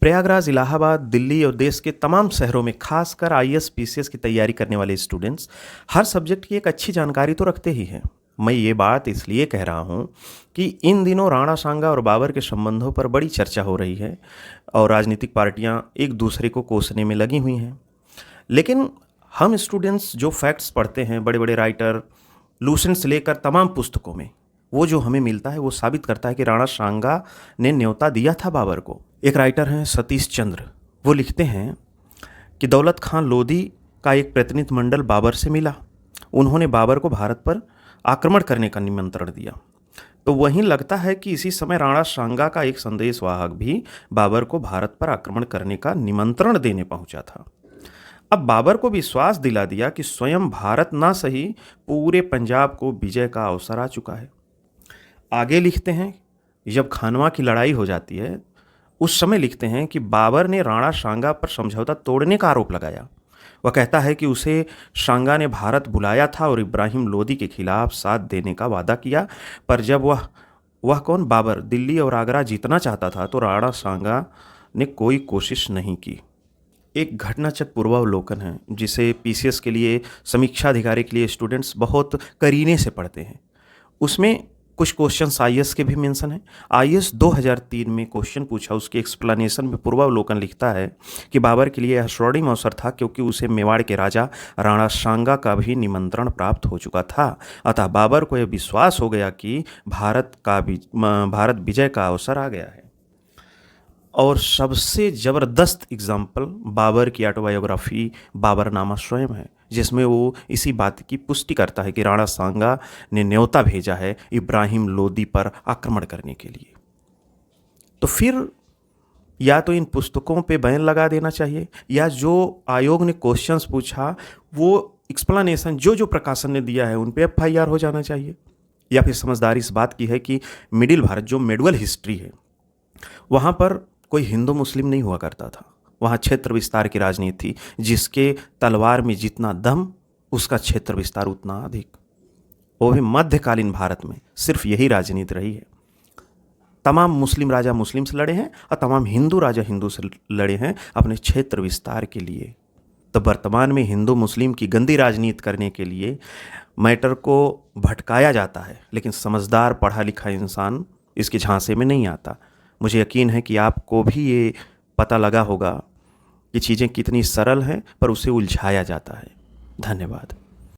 प्रयागराज, इलाहाबाद, दिल्ली और देश के तमाम शहरों में खासकर आईएएस पीसीएस की तैयारी करने वाले स्टूडेंट्स हर सब्जेक्ट की एक अच्छी जानकारी तो रखते ही हैं। मैं ये बात इसलिए कह रहा हूँ कि इन दिनों राणा सांगा और बाबर के संबंधों पर बड़ी चर्चा हो रही है और राजनीतिक पार्टियां एक दूसरे को कोसने में लगी हुई हैं। लेकिन हम स्टूडेंट्स जो फैक्ट्स पढ़ते हैं बड़े बड़े राइटर लूसेंट से लेकर तमाम पुस्तकों में, वो जो हमें मिलता है वो साबित करता है कि राणा सांगा ने न्योता दिया था बाबर को। एक राइटर हैं सतीश चंद्र, वो लिखते हैं कि दौलत खान लोधी का एक प्रतिनिधिमंडल बाबर से मिला। उन्होंने बाबर को भारत पर आक्रमण करने का निमंत्रण दिया। तो वहीं लगता है कि इसी समय राणा सांगा का एक संदेशवाहक भी बाबर को भारत पर आक्रमण करने का निमंत्रण देने पहुंचा था। अब बाबर को विश्वास दिला दिया कि स्वयं भारत ना सही पूरे पंजाब को विजय का अवसर आ चुका है। आगे लिखते हैं, जब खानवा की लड़ाई हो जाती है उस समय लिखते हैं कि बाबर ने राणा सांगा पर समझौता तोड़ने का आरोप लगाया। वह कहता है कि उसे सांगा ने भारत बुलाया था और इब्राहिम लोदी के खिलाफ साथ देने का वादा किया, पर जब वह कौन बाबर दिल्ली और आगरा जीतना चाहता था तो राणा सांगा ने कोई कोशिश नहीं की। एक घटनाचक पूर्वावलोकन है जिसे पीसीएस के लिए, समीक्षा अधिकारी के लिए स्टूडेंट्स बहुत करीने से पढ़ते हैं। उसमें कुछ क्वेश्चंस आईएएस के भी मेंशन हैं। आईएएस 2003 में क्वेश्चन पूछा, उसके एक्सप्लेनेशन में पूर्वावलोकन लिखता है कि बाबर के लिए यह स्वर्णिम अवसर था क्योंकि उसे मेवाड़ के राजा राणा सांगा का भी निमंत्रण प्राप्त हो चुका था। अतः बाबर को यह विश्वास हो गया कि भारत विजय का अवसर आ गया है। और सबसे ज़बरदस्त एग्जाम्पल बाबर की ऑटोबायोग्राफी बाबरनामा स्वयं है, जिसमें वो इसी बात की पुष्टि करता है कि राणा सांगा ने न्योता भेजा है इब्राहिम लोदी पर आक्रमण करने के लिए। तो फिर या तो इन पुस्तकों पे बैन लगा देना चाहिए, या जो आयोग ने क्वेश्चंस पूछा वो एक्सप्लेनेशन जो प्रकाशन ने दिया है उन पे एफआईआर हो जाना चाहिए। या फिर समझदारी इस बात की है कि मिडिल भारत जो मिडवल हिस्ट्री है वहाँ पर कोई हिंदू मुस्लिम नहीं हुआ करता था। वहाँ क्षेत्र विस्तार की राजनीति थी, जिसके तलवार में जितना दम उसका क्षेत्र विस्तार उतना अधिक। वो भी मध्यकालीन भारत में सिर्फ यही राजनीति रही है। तमाम मुस्लिम राजा मुस्लिम से लड़े हैं और तमाम हिंदू राजा हिंदू से लड़े हैं अपने क्षेत्र विस्तार के लिए। तो वर्तमान में हिंदू मुस्लिम की गंदी राजनीति करने के लिए मैटर को भटकाया जाता है, लेकिन समझदार पढ़ा लिखा इंसान इसके झांसे में नहीं आता। मुझे यकीन है कि आपको भी ये पता लगा होगा कि चीज़ें कितनी सरल हैं पर उसे उलझाया जाता है। धन्यवाद।